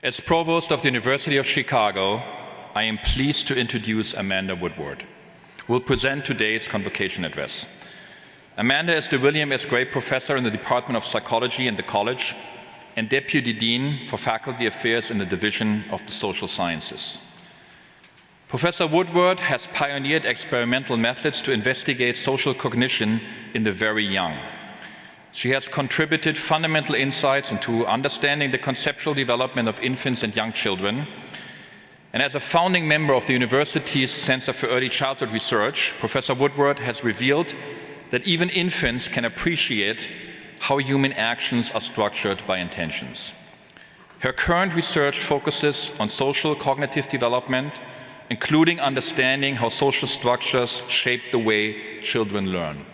As Provost of the University of Chicago, I am pleased to introduce Amanda Woodward, who will present today's convocation address. Amanda is the William S. Gray Professor in the Department of Psychology in the College and Deputy Dean for Faculty Affairs in the Division of the Social Sciences. Professor Woodward has pioneered experimental methods to investigate social cognition in the very young. She has contributed fundamental insights into understanding the conceptual development of infants and young children. And as a founding member of the university's Center for Early Childhood Research, Professor Woodward has revealed that even infants can appreciate how human actions are structured by intentions. Her current research focuses on social cognitive development, including understanding how social structures shape the way children learn.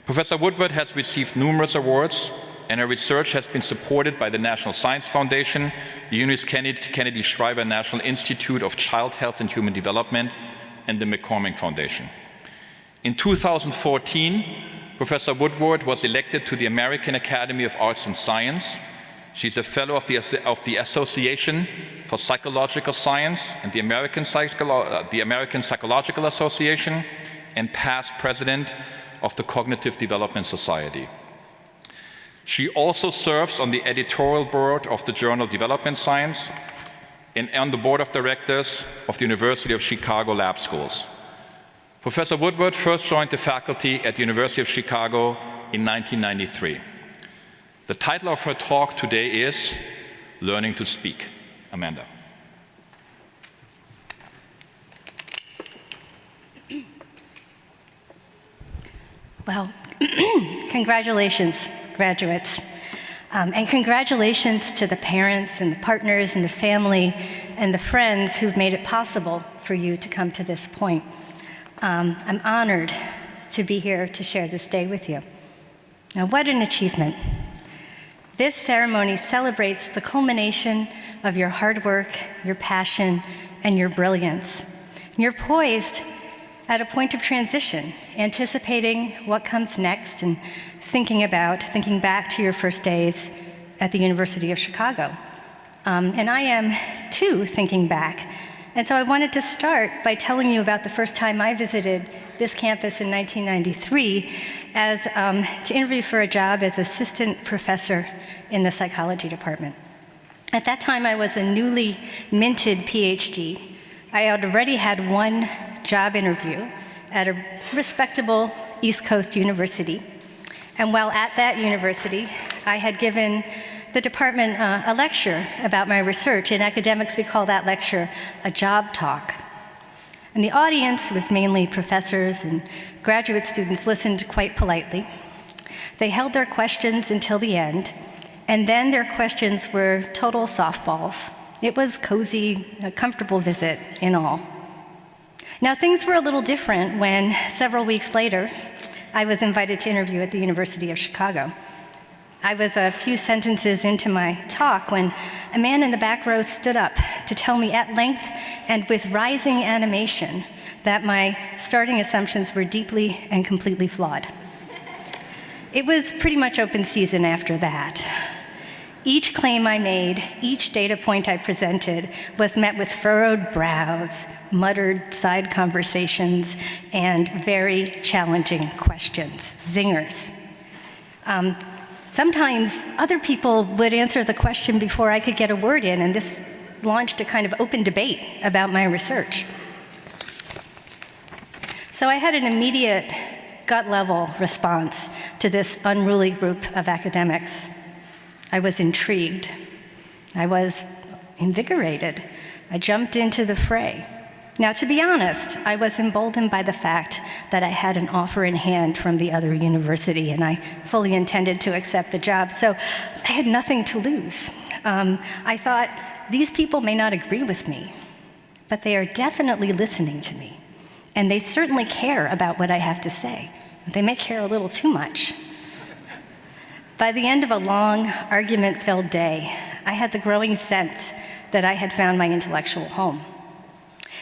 Professor Woodward has received numerous awards, and her research has been supported by the National Science Foundation, the Eunice Kennedy Shriver National Institute of Child Health and Human Development, and the McCormick Foundation. In 2014, Professor Woodward was elected to the American Academy of Arts and Science. She's a fellow of the Association for Psychological Science and the American Psychological Association, and past president of the Cognitive Development Society. She also serves on the editorial board of the journal Development Science and on the board of directors of the University of Chicago Lab Schools. Professor Woodward first joined the faculty at the University of Chicago in 1993. The title of her talk today is Learning to Speak. Amanda. Well, congratulations, graduates. And congratulations to the parents and the partners and the family and the friends who've made it possible for you to come to this point. I'm honored to be here to share this day with you. Now, what an achievement. This ceremony celebrates the culmination of your hard work, your passion, and your brilliance. You're poised at a point of transition, anticipating what comes next and thinking back to your first days at the University of Chicago. And I am, too, thinking back. And so I wanted to start by telling you about the first time I visited this campus in 1993 to interview for a job as assistant professor in the psychology department. At that time, I was a newly minted PhD. I had already had one job interview at a respectable East Coast university. And while at that university, I had given the department a lecture about my research. In academics, we call that lecture a job talk. And the audience was mainly professors, and graduate students listened quite politely. They held their questions until the end, and then their questions were total softballs. It was cozy, a comfortable visit in all. Now, things were a little different when, several weeks later, I was invited to interview at the University of Chicago. I was a few sentences into my talk when a man in the back row stood up to tell me at length and with rising animation that my starting assumptions were deeply and completely flawed. It was pretty much open season after that. Each claim I made, each data point I presented was met with furrowed brows, muttered side conversations, and very challenging questions, zingers. Sometimes other people would answer the question before I could get a word in, and this launched a kind of open debate about my research. So I had an immediate gut-level response to this unruly group of academics. I was intrigued. I was invigorated. I jumped into the fray. Now, to be honest, I was emboldened by the fact that I had an offer in hand from the other university, and I fully intended to accept the job, so I had nothing to lose. I thought, these people may not agree with me, but they are definitely listening to me, and they certainly care about what I have to say. They may care a little too much. By the end of a long, argument-filled day, I had the growing sense that I had found my intellectual home.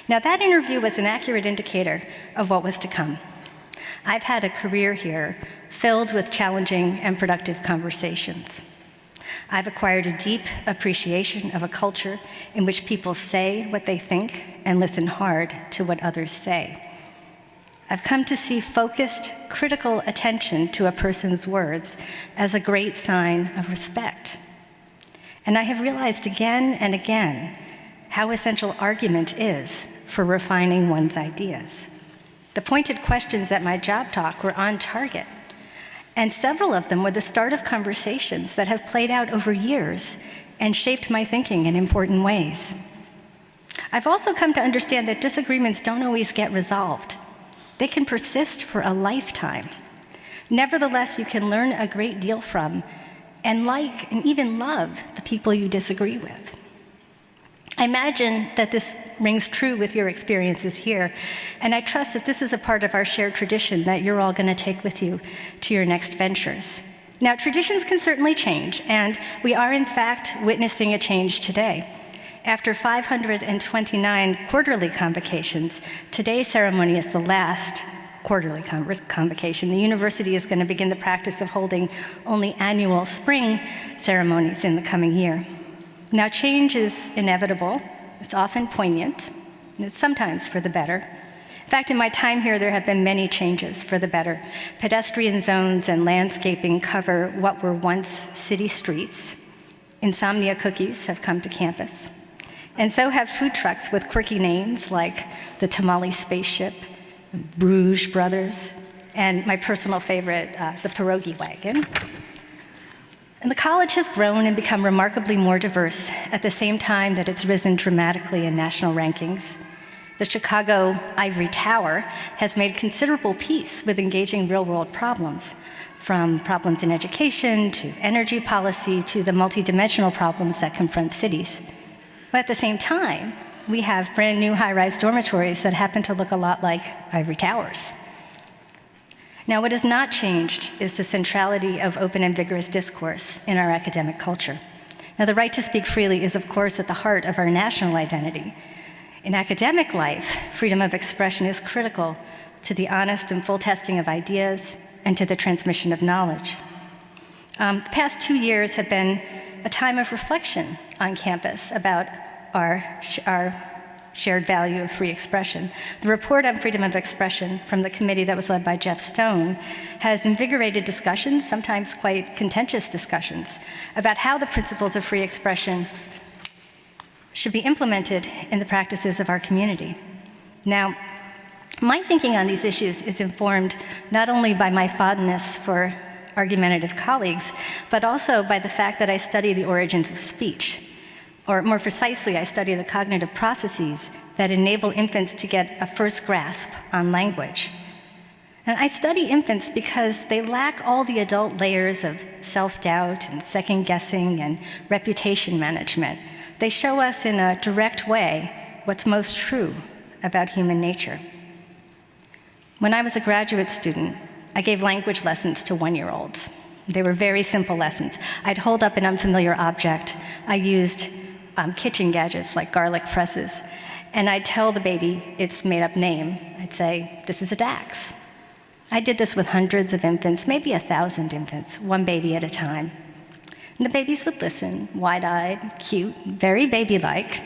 Now, that interview was an accurate indicator of what was to come. I've had a career here filled with challenging and productive conversations. I've acquired a deep appreciation of a culture in which people say what they think and listen hard to what others say. I've come to see focused, critical attention to a person's words as a great sign of respect. And I have realized again and again how essential argument is for refining one's ideas. The pointed questions at my job talk were on target, and several of them were the start of conversations that have played out over years and shaped my thinking in important ways. I've also come to understand that disagreements don't always get resolved. They can persist for a lifetime. Nevertheless, you can learn a great deal from and like and even love the people you disagree with. I imagine that this rings true with your experiences here, and I trust that this is a part of our shared tradition that you're all going to take with you to your next ventures. Now, traditions can certainly change, and we are in fact witnessing a change today. After 529 quarterly convocations, today's ceremony is the last quarterly convocation. The university is going to begin the practice of holding only annual spring ceremonies in the coming year. Now, change is inevitable. It's often poignant, and it's sometimes for the better. In fact, in my time here, there have been many changes for the better. Pedestrian zones and landscaping cover what were once city streets. Insomnia cookies have come to campus. And so have food trucks with quirky names like the Tamale Spaceship, Bruges Brothers, and my personal favorite, the Pierogi Wagon. And the college has grown and become remarkably more diverse at the same time that it's risen dramatically in national rankings. The Chicago Ivory Tower has made considerable peace with engaging real-world problems, from problems in education to energy policy to the multidimensional problems that confront cities. But at the same time, we have brand new high-rise dormitories that happen to look a lot like ivory towers. Now, what has not changed is the centrality of open and vigorous discourse in our academic culture. Now, the right to speak freely is, of course, at the heart of our national identity. In academic life, freedom of expression is critical to the honest and full testing of ideas and to the transmission of knowledge. The past 2 years have been a time of reflection on campus about our shared value of free expression. The report on freedom of expression from the committee that was led by Jeff Stone has invigorated discussions, sometimes quite contentious discussions, about how the principles of free expression should be implemented in the practices of our community. Now, my thinking on these issues is informed not only by my fondness for argumentative colleagues, but also by the fact that I study the origins of speech. Or more precisely, I study the cognitive processes that enable infants to get a first grasp on language. And I study infants because they lack all the adult layers of self-doubt and second-guessing and reputation management. They show us in a direct way what's most true about human nature. When I was a graduate student, I gave language lessons to 1-year-olds. They were very simple lessons. I'd hold up an unfamiliar object. I used kitchen gadgets like garlic presses, and I'd tell the baby its made-up name. I'd say, "This is a dachs." I did this with hundreds of infants, maybe 1,000 infants, one baby at a time. And the babies would listen, wide-eyed, cute, very baby-like,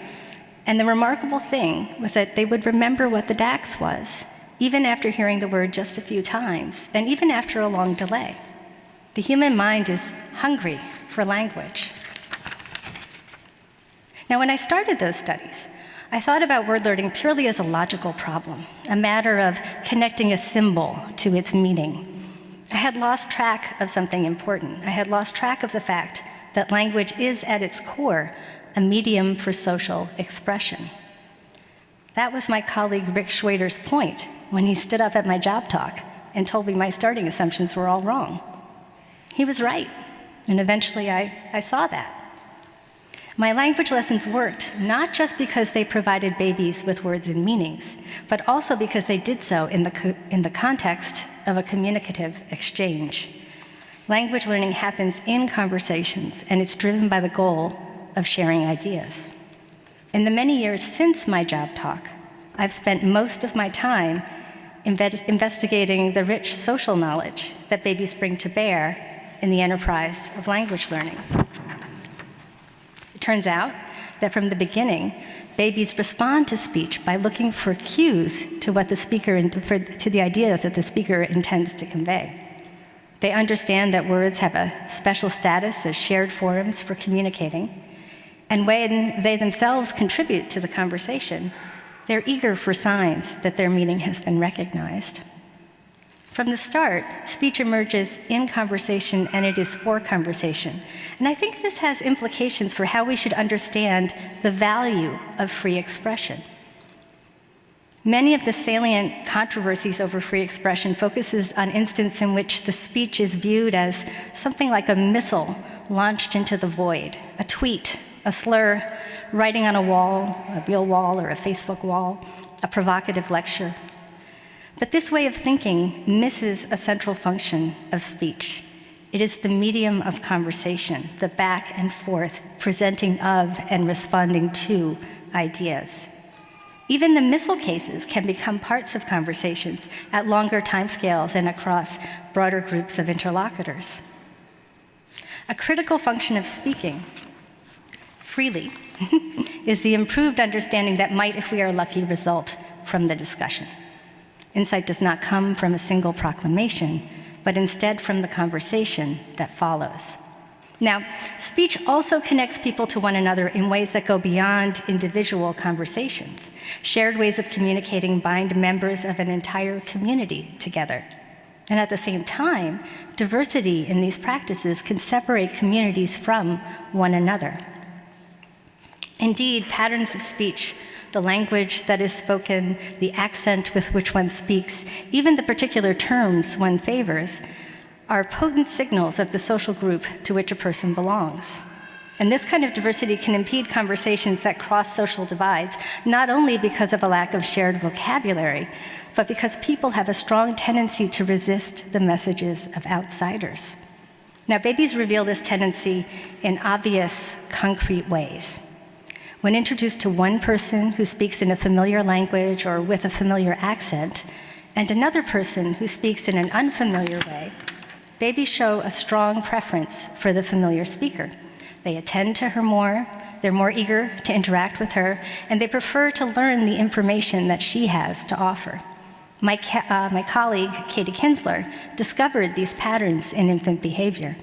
and the remarkable thing was that they would remember what the dachs was, even after hearing the word just a few times, and even after a long delay. The human mind is hungry for language. Now, when I started those studies, I thought about word learning purely as a logical problem, a matter of connecting a symbol to its meaning. I had lost track of something important. I had lost track of the fact that language is, at its core, a medium for social expression. That was my colleague Rick Schwader's point when he stood up at my job talk and told me my starting assumptions were all wrong. He was right, and eventually I saw that. My language lessons worked not just because they provided babies with words and meanings, but also because they did so in the context of a communicative exchange. Language learning happens in conversations, and it's driven by the goal of sharing ideas. In the many years since my job talk, I've spent most of my time investigating the rich social knowledge that babies bring to bear in the enterprise of language learning. turns out that from the beginning, babies respond to speech by looking for cues to what the speaker, to the ideas that the speaker intends to convey. They understand that words have a special status as shared forums for communicating, and when they themselves contribute to the conversation, they're eager for signs that their meaning has been recognized. From the start, speech emerges in conversation, and it is for conversation. And I think this has implications for how we should understand the value of free expression. Many of the salient controversies over free expression focuses on instances in which the speech is viewed as something like a missile launched into the void, a tweet, a slur, writing on a wall, a real wall or a Facebook wall, a provocative lecture. But this way of thinking misses a central function of speech. It is the medium of conversation, the back and forth presenting of and responding to ideas. Even the missile cases can become parts of conversations at longer timescales and across broader groups of interlocutors. A critical function of speaking freely is the improved understanding that might, if we are lucky, result from the discussion. Insight does not come from a single proclamation, but instead from the conversation that follows. Now, speech also connects people to one another in ways that go beyond individual conversations. Shared ways of communicating bind members of an entire community together. And at the same time, diversity in these practices can separate communities from one another. Indeed, patterns of speech, the language that is spoken, the accent with which one speaks, even the particular terms one favors, are potent signals of the social group to which a person belongs. And this kind of diversity can impede conversations that cross social divides, not only because of a lack of shared vocabulary, but because people have a strong tendency to resist the messages of outsiders. Now, babies reveal this tendency in obvious, concrete ways. When introduced to one person who speaks in a familiar language or with a familiar accent, and another person who speaks in an unfamiliar way, babies show a strong preference for the familiar speaker. They attend to her more, they're more eager to interact with her, and they prefer to learn the information that she has to offer. My colleague, Katie Kinsler, discovered these patterns in infant behavior.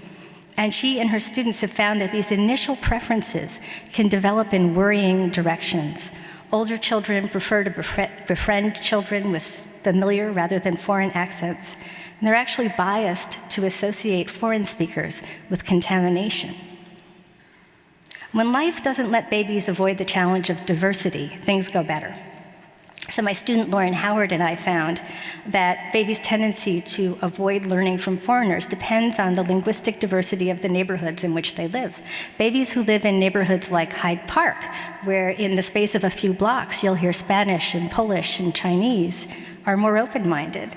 And she and her students have found that these initial preferences can develop in worrying directions. Older children prefer to befriend children with familiar rather than foreign accents, and they're actually biased to associate foreign speakers with contamination. When life doesn't let babies avoid the challenge of diversity, things go better. So my student Lauren Howard and I found that babies' tendency to avoid learning from foreigners depends on the linguistic diversity of the neighborhoods in which they live. Babies who live in neighborhoods like Hyde Park, where in the space of a few blocks you'll hear Spanish and Polish and Chinese, are more open-minded.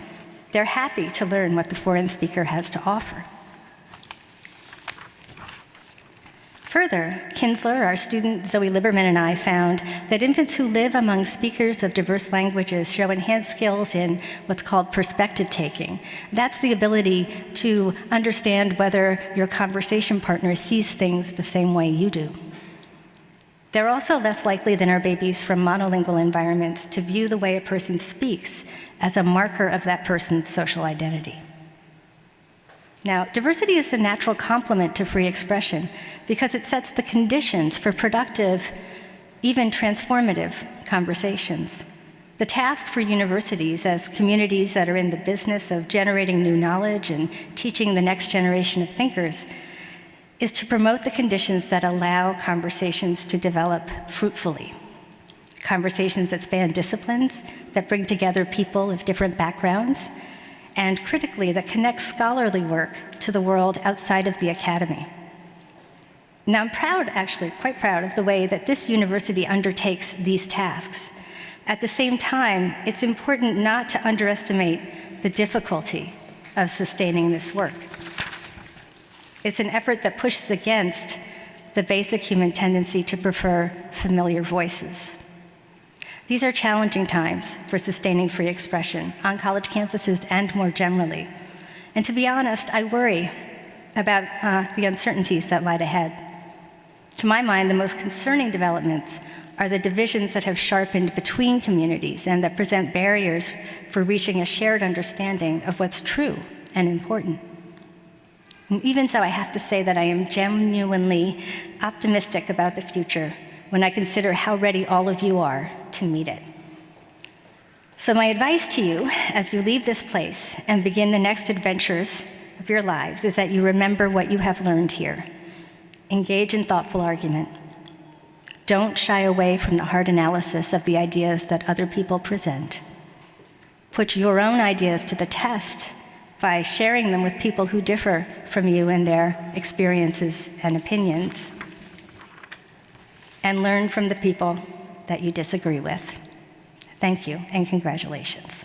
They're happy to learn what the foreign speaker has to offer. Further, Kinsler, our student Zoe Liberman, and I found that infants who live among speakers of diverse languages show enhanced skills in what's called perspective taking. That's the ability to understand whether your conversation partner sees things the same way you do. They're also less likely than our babies from monolingual environments to view the way a person speaks as a marker of that person's social identity. Now, diversity is the natural complement to free expression because it sets the conditions for productive, even transformative conversations. The task for universities as communities that are in the business of generating new knowledge and teaching the next generation of thinkers is to promote the conditions that allow conversations to develop fruitfully. Conversations that span disciplines, that bring together people of different backgrounds, and critically, that connects scholarly work to the world outside of the academy. Now, I'm proud, actually, quite proud of the way that this university undertakes these tasks. At the same time, it's important not to underestimate the difficulty of sustaining this work. It's an effort that pushes against the basic human tendency to prefer familiar voices. These are challenging times for sustaining free expression on college campuses and more generally. And to be honest, I worry about the uncertainties that lie ahead. To my mind, the most concerning developments are the divisions that have sharpened between communities and that present barriers for reaching a shared understanding of what's true and important. And even so, I have to say that I am genuinely optimistic about the future when I consider how ready all of you are to meet it. So my advice to you as you leave this place and begin the next adventures of your lives is that you remember what you have learned here. Engage in thoughtful argument. Don't shy away from the hard analysis of the ideas that other people present. Put your own ideas to the test by sharing them with people who differ from you in their experiences and opinions. And learn from the people that you disagree with. Thank you, and congratulations.